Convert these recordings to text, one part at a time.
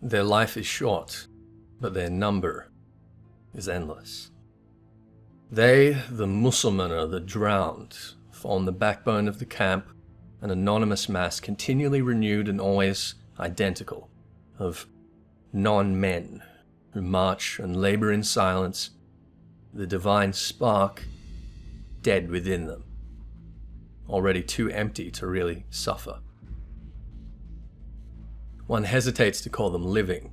Their life is short, but their number is endless. They, the Musselmänner, the drowned, form the backbone of the camp, an anonymous mass continually renewed and always identical, of non-men who march and labor in silence, the divine spark dead within them, already too empty to really suffer. One hesitates to call them living.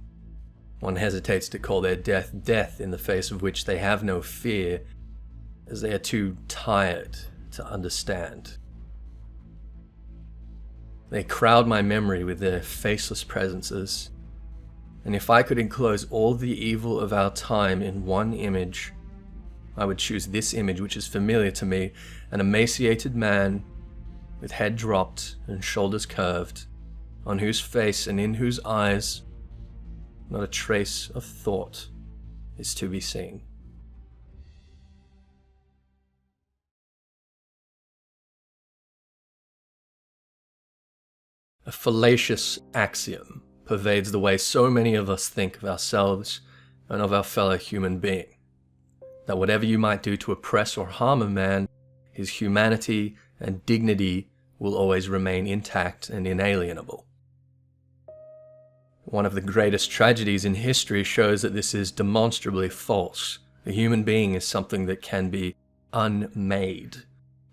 One hesitates to call their death death, in the face of which they have no fear, as they are too tired to understand. They crowd my memory with their faceless presences, and if I could enclose all the evil of our time in one image, I would choose this image, which is familiar to me: an emaciated man with head dropped and shoulders curved, on whose face and in whose eyes not a trace of thought is to be seen. A fallacious axiom pervades the way so many of us think of ourselves and of our fellow human being: that whatever you might do to oppress or harm a man, his humanity and dignity will always remain intact and inalienable. One of the greatest tragedies in history shows that this is demonstrably false. The human being is something that can be unmade,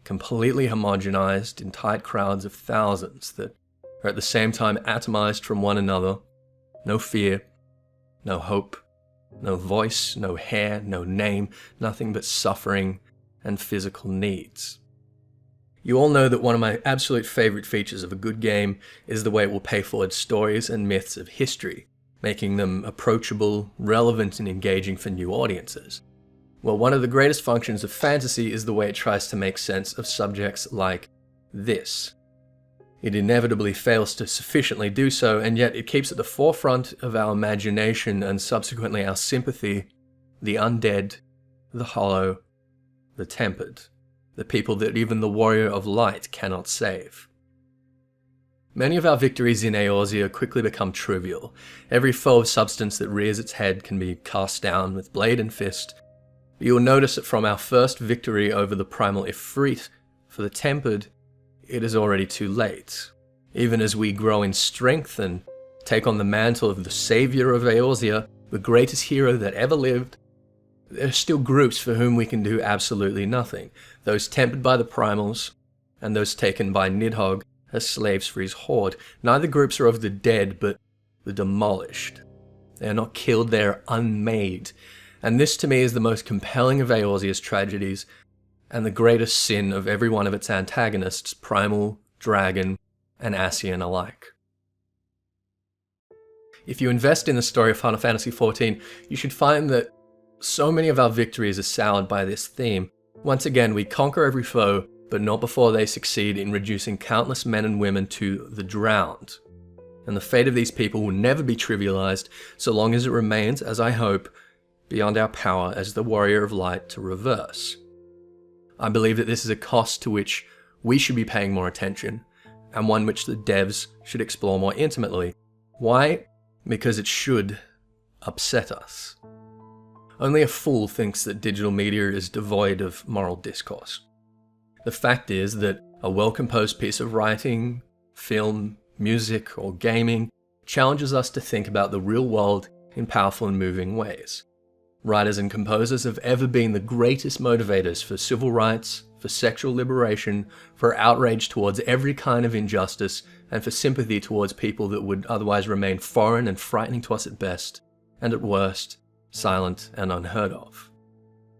completely homogenized in tight crowds of thousands that are at the same time atomized from one another. No fear, no hope, no voice, no hair, no name, nothing but suffering and physical needs. You all know that one of my absolute favorite features of a good game is the way it will pay forward stories and myths of history, making them approachable, relevant, and engaging for new audiences. Well, one of the greatest functions of fantasy is the way it tries to make sense of subjects like this. It inevitably fails to sufficiently do so, and yet it keeps at the forefront of our imagination and subsequently our sympathy the undead, the hollow, the tempered, the people that even the warrior of light cannot save. Many of our victories in Eorzea quickly become trivial. Every foe of substance that rears its head can be cast down with blade and fist. But you'll notice that from our first victory over the primal Ifrit, for the tempered, it is already too late. Even as we grow in strength and take on the mantle of the savior of Eorzea, the greatest hero that ever lived, there are still groups for whom we can do absolutely nothing. Those tempered by the primals, and those taken by Nidhogg as slaves for his horde. Neither groups are of the dead, but the demolished. They are not killed, they are unmade. And this to me is the most compelling of Eorzea's tragedies, and the greatest sin of every one of its antagonists, primal, dragon, and Ascian alike. If you invest in the story of Final Fantasy XIV, you should find that so many of our victories are soured by this theme. Once again, we conquer every foe, but not before they succeed in reducing countless men and women to the drowned. And the fate of these people will never be trivialized, so long as it remains, as I hope, beyond our power as the warrior of light to reverse. I believe that this is a cost to which we should be paying more attention, and one which the devs should explore more intimately. Why? Because it should upset us. Only a fool thinks that digital media is devoid of moral discourse. The fact is that a well-composed piece of writing, film, music, or gaming challenges us to think about the real world in powerful and moving ways. Writers and composers have ever been the greatest motivators for civil rights, for sexual liberation, for outrage towards every kind of injustice, and for sympathy towards people that would otherwise remain foreign and frightening to us at best, and at worst, silent and unheard of.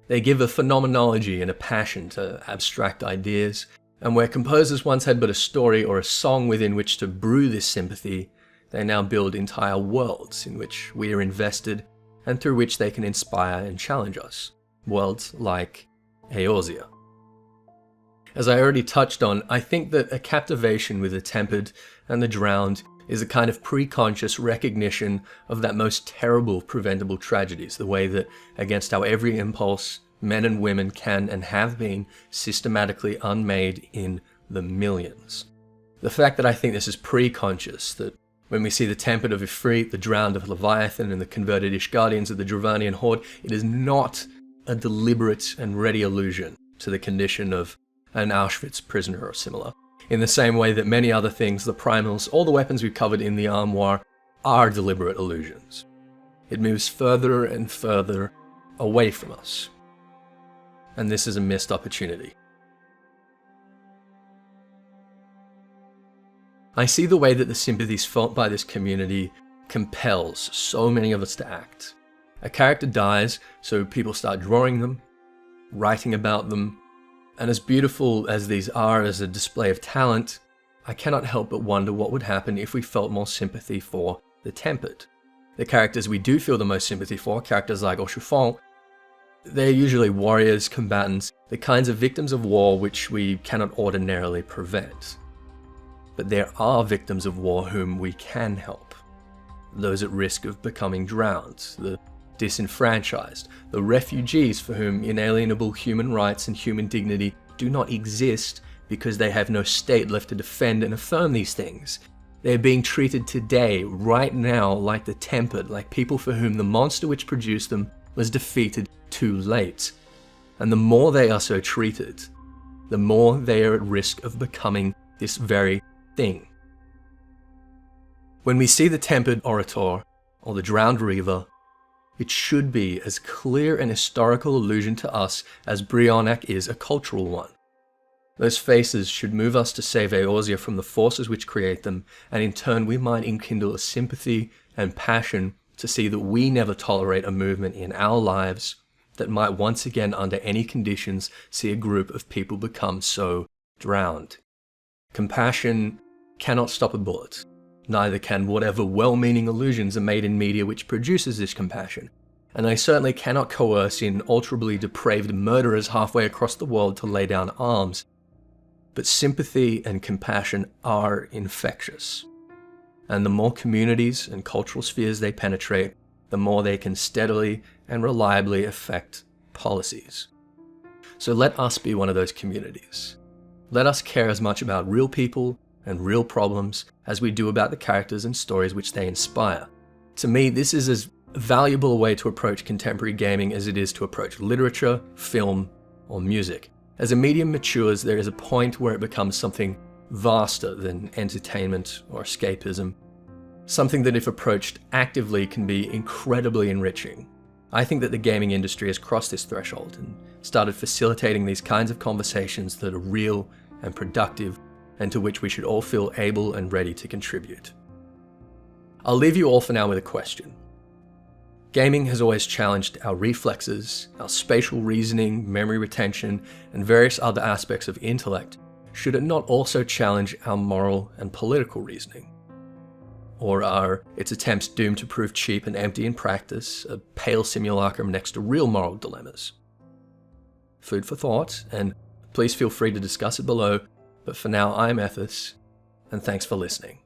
They give a phenomenology and a passion to abstract ideas, and where composers once had but a story or a song within which to brew this sympathy, they now build entire worlds in which we are invested and through which they can inspire and challenge us. Worlds like Eorzea. As I already touched on, I think that a captivation with the tempered and the drowned is a kind of pre-conscious recognition of that most terrible preventable tragedies, the way that, against our every impulse, men and women can and have been systematically unmade in the millions. The fact that I think this is pre-conscious, that When we see the tempered of Ifrit, the drowned of Leviathan, and the converted Ishgardians of the Dravanian horde, it is not a deliberate and ready allusion to the condition of an Auschwitz prisoner or similar. In the same way that many other things, the primals, all the weapons we've covered in the armoire, are deliberate illusions. It moves further and further away from us. And this is a missed opportunity. I see the way that the sympathies felt by this community compels so many of us to act. A character dies, so people start drawing them, writing about them, and as beautiful as these are as a display of talent, I cannot help but wonder what would happen if we felt more sympathy for the tempered. The characters we do feel the most sympathy for, characters like Oshufong, they're usually warriors, combatants, the kinds of victims of war which we cannot ordinarily prevent. But there are victims of war whom we can help. Those at risk of becoming drowned, the disenfranchised, the refugees for whom inalienable human rights and human dignity do not exist because they have no state left to defend and affirm these things. They're being treated today, right now, like the tempered, like people for whom the monster which produced them was defeated too late. And the more they are so treated, the more they are at risk of becoming this very thing. When we see the tempered orator or the drowned reaver, it should be as clear an historical allusion to us as Brionac is a cultural one. Those faces should move us to save Eorzea from the forces which create them, and in turn we might enkindle a sympathy and passion to see that we never tolerate a movement in our lives that might once again under any conditions see a group of people become so drowned. Compassion cannot stop a bullet. Neither can whatever well-meaning allusions are made in media which produces this compassion. And they certainly cannot coerce inalterably depraved murderers halfway across the world to lay down arms. But sympathy and compassion are infectious. And the more communities and cultural spheres they penetrate, the more they can steadily and reliably affect policies. So let us be one of those communities. Let us care as much about real people and real problems as we do about the characters and stories which they inspire. To me, this is as valuable a way to approach contemporary gaming as it is to approach literature, film, or music. As a medium matures, there is a point where it becomes something vaster than entertainment or escapism. Something that if approached actively can be incredibly enriching. I think that the gaming industry has crossed this threshold and started facilitating these kinds of conversations that are real and productive and to which we should all feel able and ready to contribute. I'll leave you all for now with a question. Gaming has always challenged our reflexes, our spatial reasoning, memory retention, and various other aspects of intellect. Should it not also challenge our moral and political reasoning? Or are its attempts doomed to prove cheap and empty in practice, a pale simulacrum next to real moral dilemmas? Food for thought, and please feel free to discuss it below. But for now, I'm Ethys, and thanks for listening.